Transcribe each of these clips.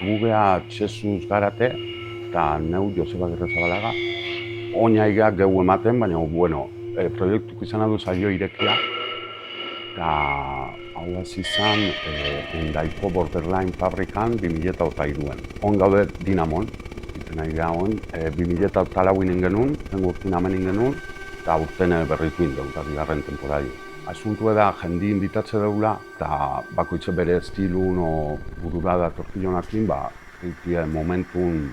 Gu geha Jesus Garate eta neu Joseba Gerrezabalaga. Oinaigeak geu ematen, baina, bueno, proiektuk izan du saio irekia. Eta hau hasi izan Hendaiko Borderline fabrikan 2003an. On gaude Dinamon, iten nahi geha on. 2004 inen genuen, zen urtin hemen genuen, eta urten berritu indeu, eta bigarren temporari. Asuntu da, jendi inbitatze deula, eta bakoitze bere estilun o burura da tortillonakin, eitie momentun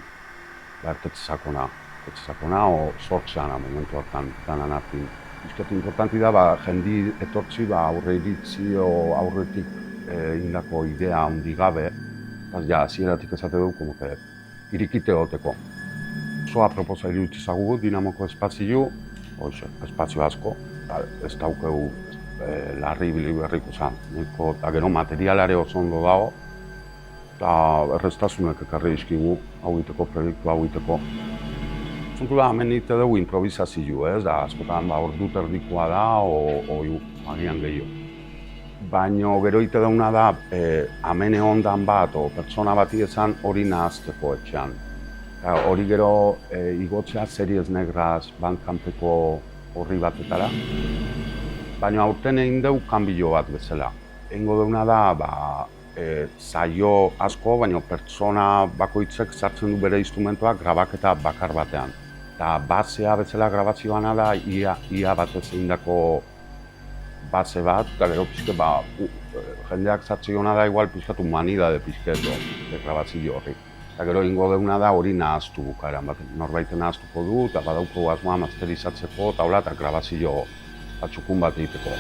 ertetxe sakona o sortzeana momentu hartan danan hartin. Bizkat importanti da, jendi etortzi aurre iritzi o aurretik indako idea handi gabe, eta ja, hasieratik esate dugu, como que irikite goteko. Osoa proposa iruditzi zagugu, Dinamoko espazio, espazio asko, ez daukegu larri ibili berriko zan. Eta gero materialare oso ondo dago, eta erreztasunek ekarri dizkigu hau egiteko, proiektu hau egiteko. Zuntu da, hemen egite dugu improvisazio, ez da, askotan ordu terdikoa da, o agian gehiago. Baina gero egite dauna da, hemen egondan bat, o pertsona bati esan hori nahazteko etxean. Hori gero igotzea Series Negras Bandcampeko horri batetara. Baina aurten egin dugu kanbilo bat bezala. Egingo duguna da, saio asko, baina pertsona bakoitzek sartzen du bere instrumentoak grabaketa bakar batean. Eta basea bezala grabazioana da, ia batez egindako base bat, eta gero pixke, jendeak sartziona da igual pixkatu humanidade pixketo, grabazio horri. Eta gero egingo duguna da hori nahaztu bukaeran, norbaiten nahaztuko du, eta badauko asmoa masterizatzeko, eta grabazio batzukun bat egiteko.